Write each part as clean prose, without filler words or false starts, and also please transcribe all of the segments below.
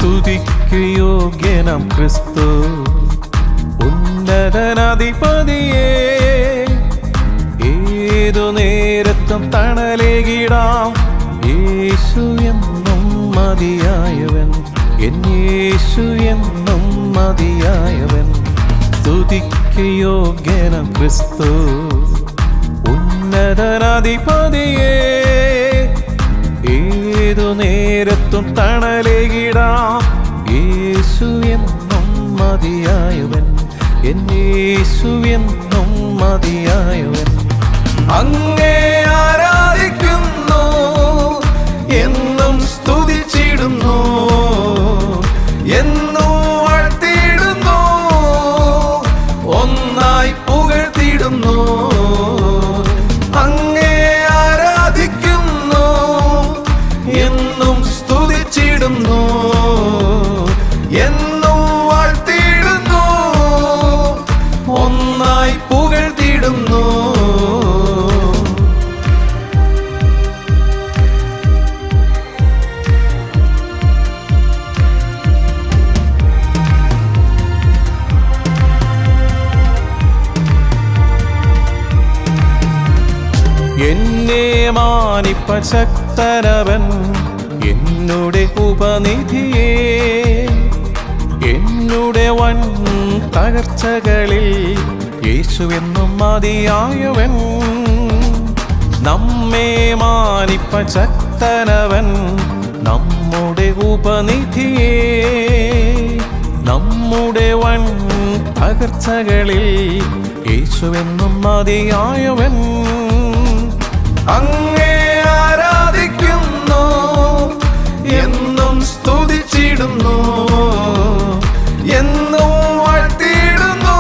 സ്തുതിക്കു യോഗ്യനാം ക്രിസ്തു, ഉന്നതനാധിപതിയേ. ഏതു നേരത്തും തണലേകിടാം യേശു എന്നും മതിയായവൻ, എൻ യേശു എന്നും മതിയായവൻ. സ്തുതിക്കു യോഗ്യനാം ക്രിസ്തു, ഉന്നതനാധിപതിയേ. ഏതു നേരത്തും തണലേകിടാം യേശു എന്നും മതിയായവൻ, എൻ യേശു എന്നും മതിയായവൻ. അങ്ങേ ആരാധിക്കുന്നു, എന്നും സ്തുതിച്ചിടുന്നു, എന്നും വാഴ്ത്തിയിടുന്നു, ഒന്നായി പുകഴ്ത്തിയിടുന്നു. അങ്ങേ ആരാധിക്കുന്നു, എന്നും സ്തുതിച്ചിടുന്നു, എന്നും വാഴ്ത്തിയിടുന്നു, ഒന്നായി പുകഴ്ത്തിയിടുന്നു. എന്നെ മാനിപ്പ ശക്തനവൻ, എന്നുടെ ഉപനിധിയേ. എന്നുടെ വൻ തകർച്ചകളിൽ യേശുവെന്നും മതിയായവൻ. നമ്മെ മാനിപ്പ ശക്തനവൻ, നമ്മുടെ ഉപനിധിയേ. നമ്മുടെ വൻ തകർച്ചകളിൽ യേശുവെന്നും മതിയായവൻ. അങ്ങേ ആരാധിക്കുന്നു, എന്നും സ്തുതിച്ചിടുന്നു, എന്നും വാഴ്ത്തിയിടുന്നു,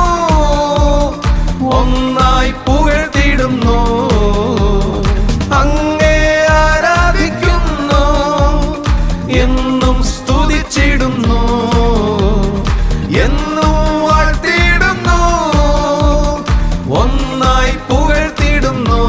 ഒന്നായി പുകഴ്ത്തിയിടുന്നു. അങ്ങേ ആരാധിക്കുന്നു, എന്നും സ്തുതിച്ചിടുന്നു, എന്നും വാഴ്ത്തിയിടുന്നു, ഒന്നായി പുകഴ്ത്തിയിടുന്നു.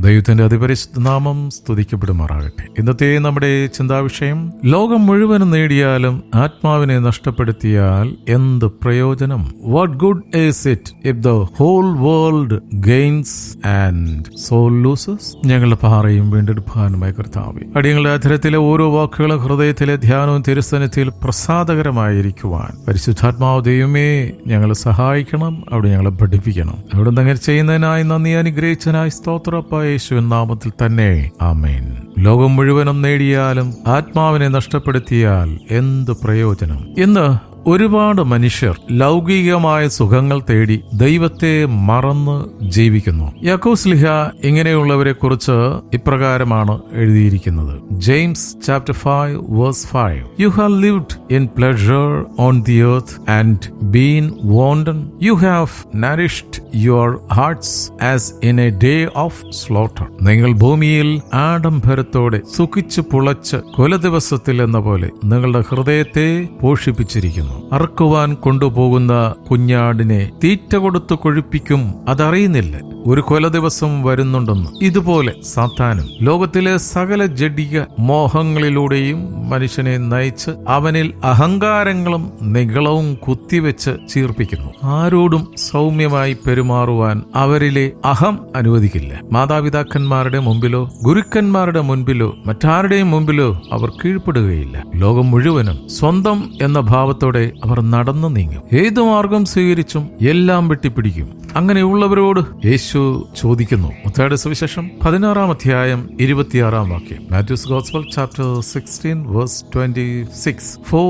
ദൈവത്തിന്റെ അതിപരിശുദ്ധ നാമം സ്തുതിക്കപ്പെടുമാറാകട്ടെ. ഇന്നത്തെ നമ്മുടെ ചിന്താവിഷയം, ലോകം മുഴുവനും നേടിയാലും ആത്മാവിനെ നഷ്ടപ്പെടുത്തിയാൽ എന്ത് പ്രയോജനം? What good is it if the whole world gains and soul loses? ഞങ്ങളുടെ പാറയും വീണ്ടെടുപ്പാനുമായ കർത്താവേ, അടിയങ്ങളുടെ അധരത്തിലെ ഓരോ വാക്കുകളും ഹൃദയത്തിലെ ധ്യാനവും തിരുസന്നിധിയിൽ പ്രസാദകരമായിരിക്കുവാൻ പരിശുദ്ധാത്മാവ് ദൈവമേ ഞങ്ങളെ സഹായിക്കണം. അവിടെ ഞങ്ങളെ പഠിപ്പിക്കണം. അവിടെ അങ്ങനെ ചെയ്യുന്നതിനായി നന്ദി, അനുഗ്രഹിച്ചതിനായി സ്തോത്രപ്പായ യേശുവിൻ നാമത്തിൽ തന്നെ ആമേൻ. ലോകം മുഴുവനും നേടിയാലും ആത്മാവിനെ നഷ്ടപ്പെടുത്തിയാൽ എന്ത് പ്രയോജനം? ഇന്ന് ഒരുപാട് മനുഷ്യർ ലൗകികമായ സുഖങ്ങൾ തേടി ദൈവത്തെ മറന്ന് ജീവിക്കുന്നു. യാക്കോബ് ശ്ലീഹ ഇങ്ങനെയുള്ളവരെ കുറിച്ച് ഇപ്രകാരമാണ് എഴുതിയിരിക്കുന്നത്. James chapter 5:5. You have lived in pleasure on the earth and been wanton. You have nourished your hearts as in a day of slaughter. നിങ്ങൾ ഭൂമിയിൽ ആഡംബരത്തോടെ സുഖിച്ചു പുളച്ച് കൊലദിവസത്തിൽ എന്ന പോലെ നിങ്ങളുടെ ഹൃദയത്തെ പോഷിപ്പിച്ചിരിക്കുന്നു. അറുക്കുവാൻ കൊണ്ടുപോകുന്ന കുഞ്ഞാടിനെ തീറ്റ കൊടുത്ത് കൊഴുപ്പിക്കും, അതറിയുന്നില്ല ഒരു കൊല ദിവസം വരുന്നുണ്ടെന്ന്. ഇതുപോലെ സാത്താനും ലോകത്തിലെ സകല ജഡിക മോഹങ്ങളിലൂടെയും മനുഷ്യനെ നയിച്ച് അവനിൽ അഹങ്കാരങ്ങളും നിഗളവും കുത്തിവെച്ച് ചീർപ്പിക്കുന്നു. ആരോടും സൗമ്യമായി പെരുമാറുവാൻ അവരിലെ അഹം അനുവദിക്കില്ല. മാതാപിതാക്കന്മാരുടെ മുമ്പിലോ ഗുരുക്കന്മാരുടെ മുൻപിലോ മറ്റാരുടെയും മുമ്പിലോ അവർ കീഴ്പ്പെടുകയില്ല. ലോകം മുഴുവനും സ്വന്തം എന്ന ഭാവത്തോടെ അവർ നടന്നു നീങ്ങും. ഏതു മാർഗം സ്വീകരിച്ചും എല്ലാം വെട്ടിപ്പിടിക്കും. അങ്ങനെയുള്ളവരോട് യേശു ചോദിക്കുന്നു. മത്തായിയുടെ സുവിശേഷം 16-ാം അധ്യായം 26-ാം വാക്യം. Mathews gospel chapter 16:26. For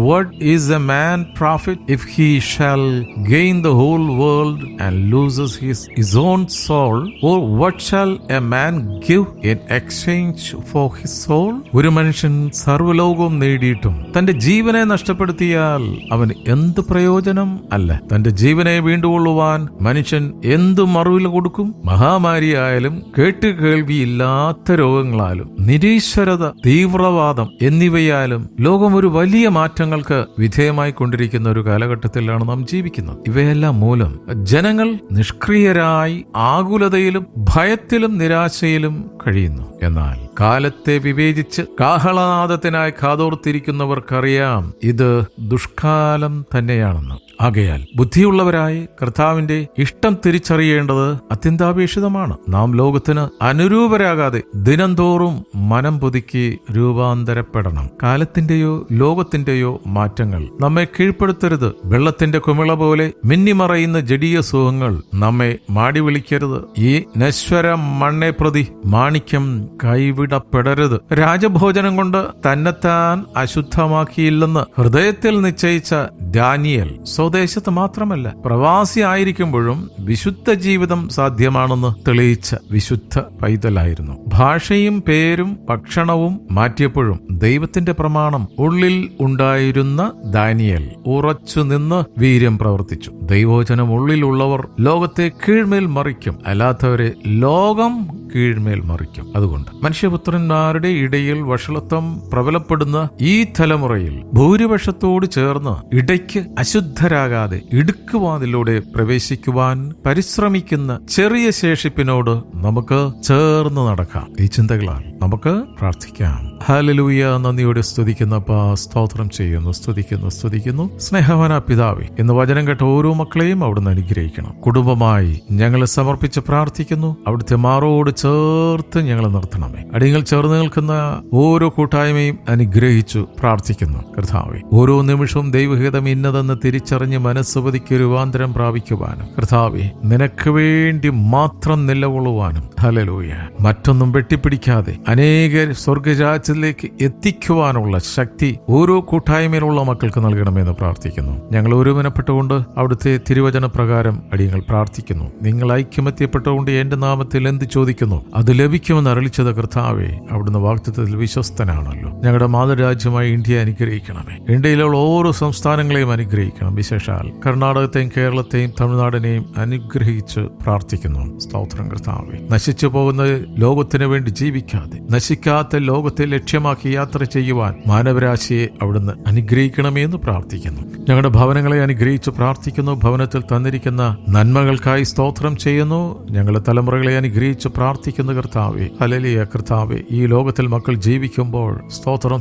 what is a man profit if he shall gain the whole world and loses his own soul? Or what shall a man give in exchange for his soul? ഒരു മനുഷ്യൻ സർവ്വലോകവും നേടിയിട്ടും തന്റെ ജീവനെ നഷ്ടപ്പെടുത്തിയാൽ നേടിയാൽ അവന് എന്ത് പ്രയോജനം? അല്ല, തന്റെ ജീവനെ വീണ്ടുകൊള്ളുവാൻ മനുഷ്യൻ എന്ത് മറുവില കൊടുക്കും? മഹാമാരിയായാലും കേട്ടുകേൾവിയില്ലാത്ത രോഗങ്ങളാലും നിരീശ്വരത, തീവ്രവാദം എന്നിവയാലും ലോകം ഒരു വലിയ മാറ്റങ്ങൾക്ക് വിധേയമായി കൊണ്ടിരിക്കുന്ന ഒരു കാലഘട്ടത്തിലാണ് നാം ജീവിക്കുന്നത്. ഇവയെല്ലാം മൂലം ജനങ്ങൾ നിഷ്ക്രിയരായി ആകുലതയിലും ഭയത്തിലും നിരാശയിലും കഴിയുന്നു. എന്നാൽ കാലത്തെ വിവേചിച്ച് കാഹളനാദത്തിനായി കാതോർത്തിരിക്കുന്നവർക്കറിയാം ഇത് ദുഷ്കാലം തന്നെയാണെന്ന്. ആകയാൽ ബുദ്ധിയുള്ളവരായി കർത്താവിന്റെ ഇഷ്ടം തിരിച്ചറിയേണ്ടത് അത്യന്താപേക്ഷിതമാണ്. നാം ലോകത്തിന് അനുരൂപരാകാതെ ദിനംതോറും മനം പുതുക്കി രൂപാന്തരപ്പെടണം. കാലത്തിന്റെയോ ലോകത്തിന്റെയോ മാറ്റങ്ങൾ നമ്മെ കീഴ്പ്പെടുത്തരുത്. വെള്ളത്തിന്റെ കുമിള പോലെ മിന്നിമറയുന്ന ജഡീയ സുഖങ്ങൾ നമ്മെ മാടി വിളിക്കരുത്. ഈ നശ്വര മണ്ണെ പ്രതി മാണിക്യം കൈവിടപ്പെടരുത്. രാജഭോജനം കൊണ്ട് തന്നെത്താൻ അശുദ്ധമാക്കിയില്ലെന്ന് ഹൃദയത്തിൽ നിശ്ചയിച്ച ഡാനിയേൽ സ്വദേശത്ത് മാത്രമല്ല പ്രവാസി ആയിരിക്കുമ്പോഴും വിശുദ്ധ ജീവിതം സാധ്യമാണെന്ന് തെളിയിച്ച വിശുദ്ധ പൈതലായിരുന്നു. ഭാഷയും പേരും ഭക്ഷണവും മാറ്റിയപ്പോഴും ദൈവത്തിന്റെ പ്രമാണം ഉള്ളിൽ ഉണ്ടായിരുന്ന ദാനിയേൽ ഉറച്ചു നിന്ന് വീര്യം പ്രവർത്തിച്ചു. ദൈവവചനം ഉള്ളിലുള്ളവർ ലോകത്തെ കീഴ്മേൽ മറിക്കും, അല്ലാത്തവരെ ലോകം കീഴ്മേൽ മറിക്കും. അതുകൊണ്ട് മനുഷ്യപുത്രന്മാരുടെ ഇടയിൽ വഷളത്വം പ്രബലപ്പെടുന്ന ഈ തലമുറയിൽ ഭൂരിപക്ഷത്തോട് ചേർന്ന് ഇടയ്ക്ക് അശുദ്ധരാകാതെ ഇടുക്കുവാതിലൂടെ പ്രവേശിക്കുവാൻ പരിശ്രമിക്കുന്ന ചെറിയ ശേഷിപ്പിനോട് നമുക്ക് ചേർന്ന് നടക്കാം. ഈ ചിന്തകളാൽ നമുക്ക് പ്രാർത്ഥിക്കാം. ഹല്ലേലൂയ. നന്ദിയോടെ സ്തുതിക്കുന്ന സ്തോത്രം ചെയ്യുന്നു, സ്തുതിക്കുന്നു. സ്നേഹവാനായ പിതാവേ, ഇന്ന് വചനം കേട്ട ഓരോ മക്കളെയും അവിടുന്ന് അനുഗ്രഹിക്കണം. കുടുംബമായി ഞങ്ങളെ സമർപ്പിച്ച് പ്രാർത്ഥിക്കുന്നു. അവിടുത്തെ മാറോട് ചേർത്ത് ഞങ്ങളെ നിർത്തണമേ. അടിയങ്ങൾ ചേർന്ന് നിൽക്കുന്ന ഓരോ കൂട്ടായ്മയും അനുഗ്രഹിച്ചു പ്രാർത്ഥിക്കുന്നു. കർത്താവേ, ഓരോ നിമിഷവും ദൈവഹിതം ഇന്നതെന്ന് തിരിച്ചറിഞ്ഞ് മനസ്സുപതിക്ക് രൂപാന്തരം പ്രാപിക്കുവാനും കർത്താവേ നിനക്ക് വേണ്ടി മാത്രം നിലകൊള്ളുവാനും ഹല്ലേലൂയ മറ്റൊന്നും വെട്ടിപ്പിടിക്കാതെ അനേക സ്വർഗരാജ്യത്തിലേക്ക് എത്തിക്കുവാനുള്ള ശക്തി ഓരോ കൂട്ടായ്മയിലുള്ള മക്കൾക്ക് നൽകണമെന്ന് പ്രാർത്ഥിക്കുന്നു. ഞങ്ങൾ ഒരുമനപ്പെട്ടുകൊണ്ട് അവിടുത്തെ തിരുവചന പ്രകാരം അടിയങ്ങൾ പ്രാർത്ഥിക്കുന്നു. നിങ്ങൾ ഐക്യമെത്തിയപ്പെട്ടുകൊണ്ട് എന്റെ നാമത്തിൽ എന്ത് ചോദിക്കുന്നു അത് ലഭിക്കുമെന്ന് അരുളിച്ചത് കർത്താവേ, അവിടുന്ന് വാഗ്ദത്തത്തിൽ വിശ്വസ്തനാണല്ലോ. ഞങ്ങളുടെ മാതൃരാജ്യമായി ഇന്ത്യ അനുഗ്രഹിക്കണമേ. ഇന്ത്യയിലുള്ള ഓരോ സംസ്ഥാനങ്ങളെയും അനുഗ്രഹിക്കണം. വിശേഷാൽ കർണാടകത്തെയും കേരളത്തെയും തമിഴ്നാടിനെയും അനുഗ്രഹിച്ച് പ്രാർത്ഥിക്കുന്നു. സ്തോത്രം കർത്താവേ. നശിച്ചു പോകുന്ന ലോകത്തിന് വേണ്ടി ജീവിക്കാതെ നശിക്കാത്ത ലോകത്തെ ലക്ഷ്യമാക്കി യാത്ര ചെയ്യുവാൻ മാനവരാശിയെ അവിടുന്ന് അനുഗ്രഹിക്കണമേ എന്ന് പ്രാർത്ഥിക്കുന്നു. ഞങ്ങളുടെ ഭവനങ്ങളെ അനുഗ്രഹിച്ച് പ്രാർത്ഥിക്കുന്നു. ഭവനത്തിൽ തന്നിരിക്കുന്ന നന്മകൾക്കായി സ്തോത്രം ചെയ്യുന്നു. ഞങ്ങളുടെ തലമുറകളെ അനുഗ്രഹിച്ച് പ്രാർത്ഥിക്കുന്നു കർത്താവേ. ഹല്ലേലൂയ കർത്താവേ, ഈ ലോകത്തിൽ മക്കൾ ജീവിക്കുമ്പോൾ സ്തോത്രം.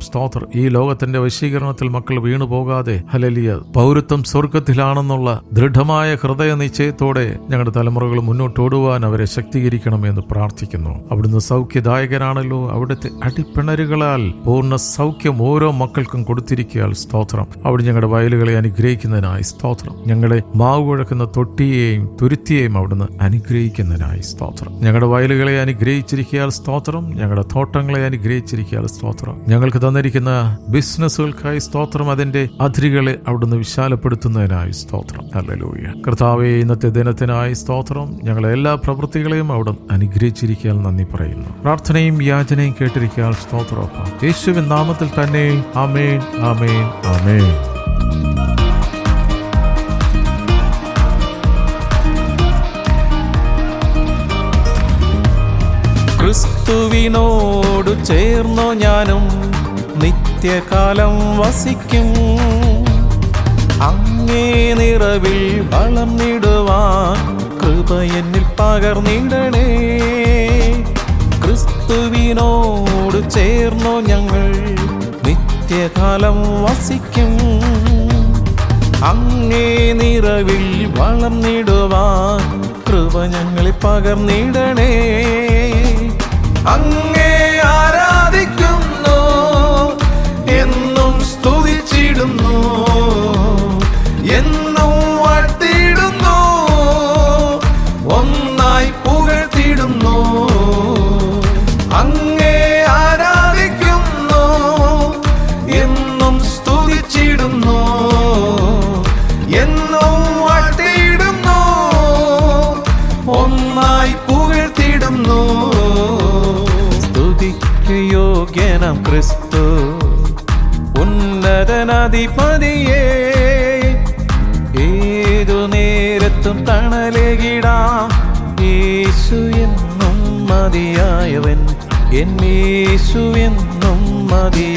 ഈ ലോകത്തിന്റെ വശീകരണത്തിൽ മക്കൾ വീണു പോകാതെ ഹല്ലേലൂയ പൗരത്വം സ്വർഗത്തിലാണെന്നുള്ള ദൃഢമായ ഹൃദയ നിശ്ചയത്തോടെ ഞങ്ങളുടെ തലമുറകൾ മുന്നോട്ടോടുവാൻ അവരെ ശക്തീകരിക്കണമെന്ന് പ്രാർത്ഥിക്കുന്നു. അവിടുന്ന് സൗഖ്യദായകനാണല്ലോ. അവിടുത്തെ അടിപ്പിണരുകളാൽ പൂർണ്ണ സൗഖ്യം ഓരോ മക്കൾക്കും കൊടുത്തിരിക്കുകയാൽ സ്തോത്രം. അവിടെ ഞങ്ങളുടെ വയലുകളെ അനുഗ്രഹിക്കുന്നതിനായി സ്തോത്രം. ഞങ്ങളുടെ മാവ് കുഴക്കുന്ന തൊട്ടിയെയും തുരുത്തിയെയും അവിടുന്ന് അനുഗ്രഹിക്കുന്നതിനായി സ്തോത്രം. ഞങ്ങളുടെ വയലുകളെ അനുഗ്രഹിച്ചിരിക്കുകയാൽ സ്തോത്രം. ഞങ്ങളുടെ തോട്ടങ്ങളെ അനുഗ്രഹിച്ചിരിക്കുകയാൽ സ്തോത്രം. ഞങ്ങൾക്ക് തന്നിരിക്കുന്ന ബിസിനസ്സുകൾക്കായി സ്തോത്രം. അതിന്റെ അതിരുകളെ അവിടുന്ന് വിശാലപ്പെടുത്തുന്നതിനായി സ്തോത്രം. ഹല്ലേലൂയ കർത്താവേ, ഇന്നത്തെ ദിനത്തിനായി സ്തോത്രം. ഞങ്ങളെ എല്ലാ പ്രവൃത്തികളെയും അവിടുന്ന് അനുഗ്രഹിച്ചിരിക്കാൻ നന്ദി പറയുന്നു. പ്രാർത്ഥനയും യാചനയും കേട്ടിരിക്കാൻ സ്തോത്രം. യേശുവിൻ നാമത്തിൽ തന്നെ ആമേൻ, ആമേൻ, ആമേൻ. ക്രിസ്തുവിനോട് ചേർന്നു ഞാനും നിത്യകാലം വസിക്കും. അങ്ങേ നിറവിൽ വളർന്നിടുവാൻ കൃപ എന്നിൽ പകർന്നിടണേ. ക്രിസ്തുവിനോട് ചേർന്നു ഞങ്ങൾ നിത്യകാലം വസിക്കും. അങ്ങേ നിറവിൽ വളർന്നിടുവാൻ കൃപ ഞങ്ങളിൽ പകർന്നിടണേ. അങ്ങേ ആരാധിക്കുന്നു, എന്നും സ്തുതിച്ചിടുന്നു, എന്നും വാഴ്ത്തിയിടുന്നു, ഒന്നായി പുകഴ്ത്തിയിടുന്നു. അങ്ങേ ആരാധിക്കുന്നു, എന്നും സ്തുതിച്ചിടുന്നു, എന്നും വാഴ്ത്തിയിടുന്നു, ഒന്നായി പുകഴ്ത്തിയിടുന്നു. സ്തുതിക്ക് യോഗ്യനാം ക്രിസ്തു, ഉന്നത ഉന്നതനധിപതിയേ ഏതു നേരത്തും തണലേകിടാം. യേശു എന്നും മതിയായവൻ, എൻ യേശു എന്നും മതിയായവൻ.